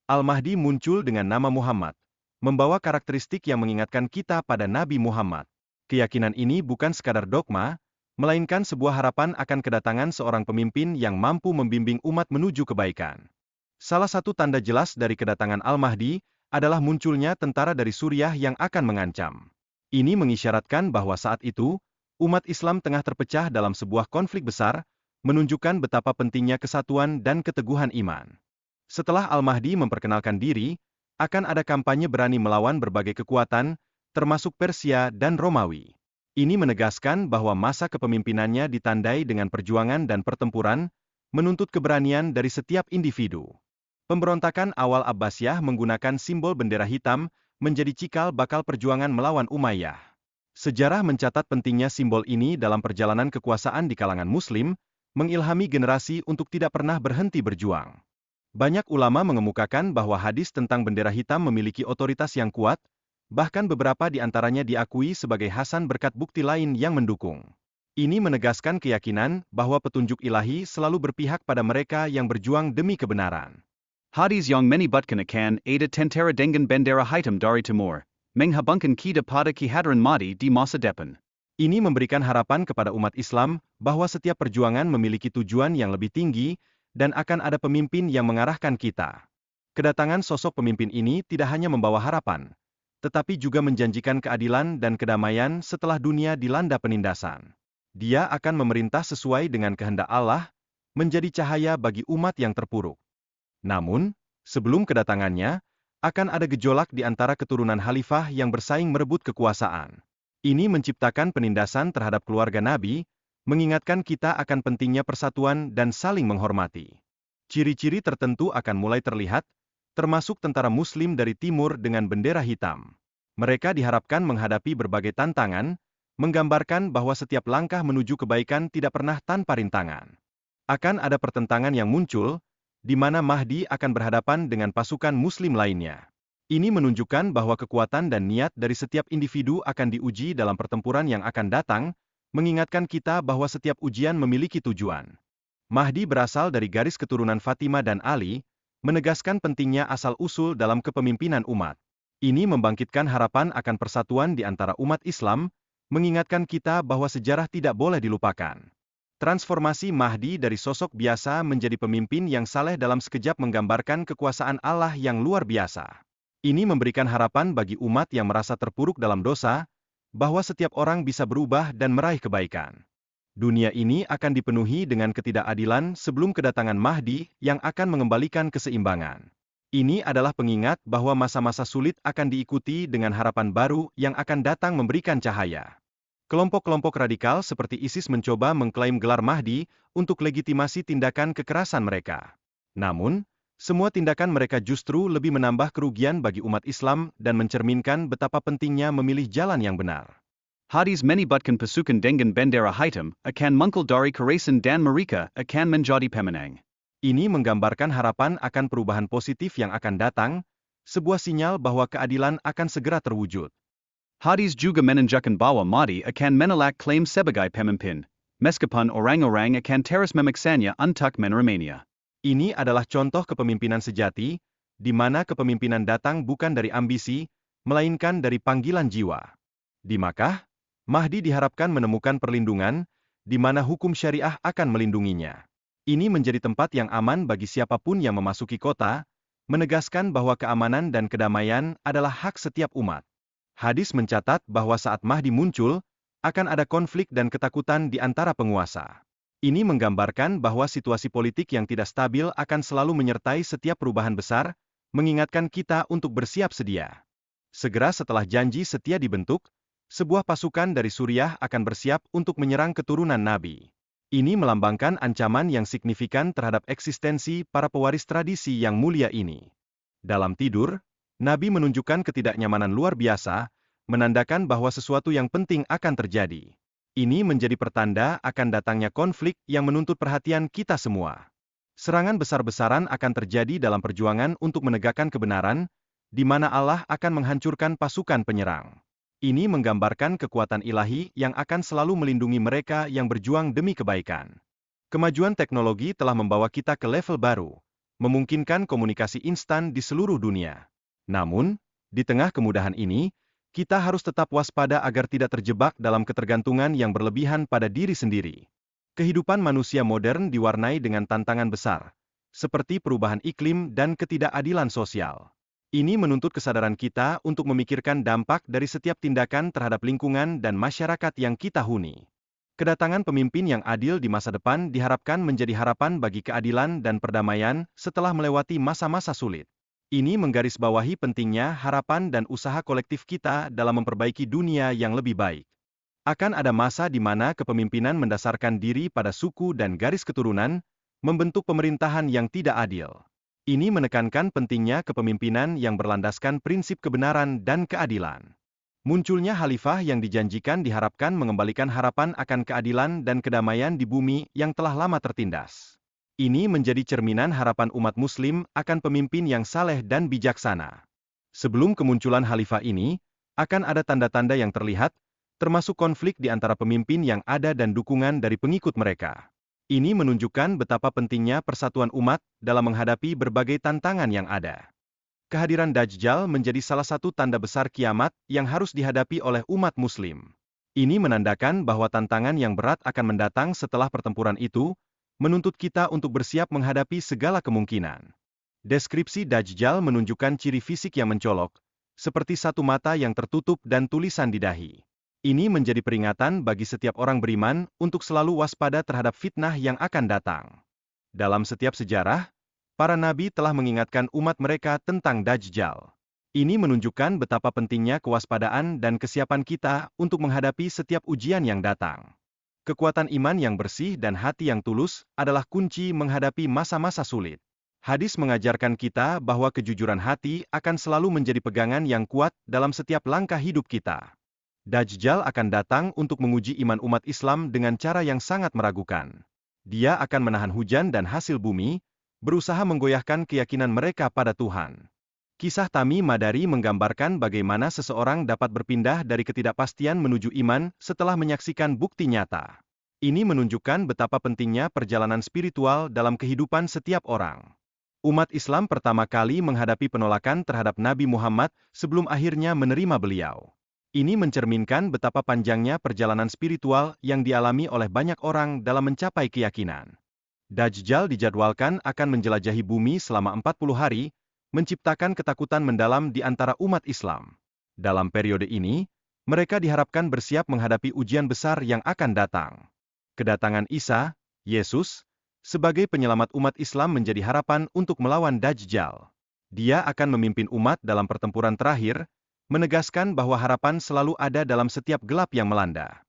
Al-Mahdi muncul dengan nama Muhammad, membawa karakteristik yang mengingatkan kita pada Nabi Muhammad. Keyakinan ini bukan sekadar dogma, melainkan sebuah harapan akan kedatangan seorang pemimpin yang mampu membimbing umat menuju kebaikan. Salah satu tanda jelas dari kedatangan Al-Mahdi adalah munculnya tentara dari Suriah yang akan mengancam. Ini mengisyaratkan bahwa saat itu, umat Islam tengah terpecah dalam sebuah konflik besar, menunjukkan betapa pentingnya kesatuan dan keteguhan iman. Setelah Al-Mahdi memperkenalkan diri, akan ada kampanye berani melawan berbagai kekuatan, termasuk Persia dan Romawi. Ini menegaskan bahwa masa kepemimpinannya ditandai dengan perjuangan dan pertempuran, menuntut keberanian dari setiap individu. Pemberontakan awal Abbasiyah menggunakan simbol bendera hitam, menjadi cikal bakal perjuangan melawan Umayyah. Sejarah mencatat pentingnya simbol ini dalam perjalanan kekuasaan di kalangan Muslim, mengilhami generasi untuk tidak pernah berhenti berjuang. Banyak ulama mengemukakan bahwa hadis tentang bendera hitam memiliki otoritas yang kuat, bahkan beberapa di antaranya diakui sebagai hasan berkat bukti lain yang mendukung. Ini menegaskan keyakinan bahwa petunjuk ilahi selalu berpihak pada mereka yang berjuang demi kebenaran. Hadis yang menyebutkan akan ada tentara dengan bendera hitam dari timur, menghabungkan kita pada kehadiran Mahdi di masa depan. Ini memberikan harapan kepada umat Islam bahwa setiap perjuangan memiliki tujuan yang lebih tinggi, dan akan ada pemimpin yang mengarahkan kita. Kedatangan sosok pemimpin ini tidak hanya membawa harapan, tetapi juga menjanjikan keadilan dan kedamaian setelah dunia dilanda penindasan. Dia akan memerintah sesuai dengan kehendak Allah, menjadi cahaya bagi umat yang terpuruk. Namun, sebelum kedatangannya, akan ada gejolak di antara keturunan khalifah yang bersaing merebut kekuasaan. Ini menciptakan penindasan terhadap keluarga Nabi, mengingatkan kita akan pentingnya persatuan dan saling menghormati. Ciri-ciri tertentu akan mulai terlihat, termasuk tentara Muslim dari timur dengan bendera hitam. Mereka diharapkan menghadapi berbagai tantangan, menggambarkan bahwa setiap langkah menuju kebaikan tidak pernah tanpa rintangan. Akan ada pertentangan yang muncul, di mana Mahdi akan berhadapan dengan pasukan Muslim lainnya. Ini menunjukkan bahwa kekuatan dan niat dari setiap individu akan diuji dalam pertempuran yang akan datang, mengingatkan kita bahwa setiap ujian memiliki tujuan. Mahdi berasal dari garis keturunan Fatimah dan Ali, menegaskan pentingnya asal-usul dalam kepemimpinan umat. Ini membangkitkan harapan akan persatuan di antara umat Islam, mengingatkan kita bahwa sejarah tidak boleh dilupakan. Transformasi Mahdi dari sosok biasa menjadi pemimpin yang saleh dalam sekejap menggambarkan kekuasaan Allah yang luar biasa. Ini memberikan harapan bagi umat yang merasa terpuruk dalam dosa, bahwa setiap orang bisa berubah dan meraih kebaikan. Dunia ini akan dipenuhi dengan ketidakadilan sebelum kedatangan Mahdi yang akan mengembalikan keseimbangan. Ini adalah pengingat bahwa masa-masa sulit akan diikuti dengan harapan baru yang akan datang memberikan cahaya. Kelompok-kelompok radikal seperti ISIS mencoba mengklaim gelar Mahdi untuk legitimasi tindakan kekerasan mereka. Namun, semua tindakan mereka justru lebih menambah kerugian bagi umat Islam dan mencerminkan betapa pentingnya memilih jalan yang benar. Hadis menyebutkan pasukan dengan bendera hitam akan muncul dari Khorasan dan mereka akan menjadi pemenang. Ini menggambarkan harapan akan perubahan positif yang akan datang, sebuah sinyal bahwa keadilan akan segera terwujud. Hadis juga menunjukkan bahwa Mahdi akan menolak klaim sebagai pemimpin, meskipun orang-orang akan terus memaksanya untuk menerimanya. Ini adalah contoh kepemimpinan sejati, di mana kepemimpinan datang bukan dari ambisi, melainkan dari panggilan jiwa. Di Makkah, Mahdi diharapkan menemukan perlindungan, di mana hukum syariah akan melindunginya. Ini menjadi tempat yang aman bagi siapapun yang memasuki kota, menegaskan bahwa keamanan dan kedamaian adalah hak setiap umat. Hadis mencatat bahwa saat Mahdi muncul, akan ada konflik dan ketakutan di antara penguasa. Ini menggambarkan bahwa situasi politik yang tidak stabil akan selalu menyertai setiap perubahan besar, mengingatkan kita untuk bersiap sedia. Segera setelah janji setia dibentuk, sebuah pasukan dari Suriah akan bersiap untuk menyerang keturunan Nabi. Ini melambangkan ancaman yang signifikan terhadap eksistensi para pewaris tradisi yang mulia ini. Dalam tidur, Nabi menunjukkan ketidaknyamanan luar biasa, menandakan bahwa sesuatu yang penting akan terjadi. Ini menjadi pertanda akan datangnya konflik yang menuntut perhatian kita semua. Serangan besar-besaran akan terjadi dalam perjuangan untuk menegakkan kebenaran, di mana Allah akan menghancurkan pasukan penyerang. Ini menggambarkan kekuatan ilahi yang akan selalu melindungi mereka yang berjuang demi kebaikan. Kemajuan teknologi telah membawa kita ke level baru, memungkinkan komunikasi instan di seluruh dunia. Namun, di tengah kemudahan ini, kita harus tetap waspada agar tidak terjebak dalam ketergantungan yang berlebihan pada diri sendiri. Kehidupan manusia modern diwarnai dengan tantangan besar, seperti perubahan iklim dan ketidakadilan sosial. Ini menuntut kesadaran kita untuk memikirkan dampak dari setiap tindakan terhadap lingkungan dan masyarakat yang kita huni. Kedatangan pemimpin yang adil di masa depan diharapkan menjadi harapan bagi keadilan dan perdamaian setelah melewati masa-masa sulit. Ini menggarisbawahi pentingnya harapan dan usaha kolektif kita dalam memperbaiki dunia yang lebih baik. Akan ada masa di mana kepemimpinan mendasarkan diri pada suku dan garis keturunan, membentuk pemerintahan yang tidak adil. Ini menekankan pentingnya kepemimpinan yang berlandaskan prinsip kebenaran dan keadilan. Munculnya khalifah yang dijanjikan diharapkan mengembalikan harapan akan keadilan dan kedamaian di bumi yang telah lama tertindas. Ini menjadi cerminan harapan umat Muslim akan pemimpin yang saleh dan bijaksana. Sebelum kemunculan khalifah ini, akan ada tanda-tanda yang terlihat, termasuk konflik di antara pemimpin yang ada dan dukungan dari pengikut mereka. Ini menunjukkan betapa pentingnya persatuan umat dalam menghadapi berbagai tantangan yang ada. Kehadiran Dajjal menjadi salah satu tanda besar kiamat yang harus dihadapi oleh umat Muslim. Ini menandakan bahwa tantangan yang berat akan mendatang setelah pertempuran itu, menuntut kita untuk bersiap menghadapi segala kemungkinan. Deskripsi Dajjal menunjukkan ciri fisik yang mencolok, seperti satu mata yang tertutup dan tulisan di dahi. Ini menjadi peringatan bagi setiap orang beriman untuk selalu waspada terhadap fitnah yang akan datang. Dalam setiap sejarah, para nabi telah mengingatkan umat mereka tentang Dajjal. Ini menunjukkan betapa pentingnya kewaspadaan dan kesiapan kita untuk menghadapi setiap ujian yang datang. Kekuatan iman yang bersih dan hati yang tulus adalah kunci menghadapi masa-masa sulit. Hadis mengajarkan kita bahwa kejujuran hati akan selalu menjadi pegangan yang kuat dalam setiap langkah hidup kita. Dajjal akan datang untuk menguji iman umat Islam dengan cara yang sangat meragukan. Dia akan menahan hujan dan hasil bumi, berusaha menggoyahkan keyakinan mereka pada Tuhan. Kisah Tami Madari menggambarkan bagaimana seseorang dapat berpindah dari ketidakpastian menuju iman setelah menyaksikan bukti nyata. Ini menunjukkan betapa pentingnya perjalanan spiritual dalam kehidupan setiap orang. Umat Islam pertama kali menghadapi penolakan terhadap Nabi Muhammad sebelum akhirnya menerima beliau. Ini mencerminkan betapa panjangnya perjalanan spiritual yang dialami oleh banyak orang dalam mencapai keyakinan. Dajjal dijadwalkan akan menjelajahi bumi selama 40 hari, menciptakan ketakutan mendalam di antara umat Islam. Dalam periode ini, mereka diharapkan bersiap menghadapi ujian besar yang akan datang. Kedatangan Isa, Yesus, sebagai penyelamat umat Islam menjadi harapan untuk melawan Dajjal. Dia akan memimpin umat dalam pertempuran terakhir, menegaskan bahwa harapan selalu ada dalam setiap gelap yang melanda.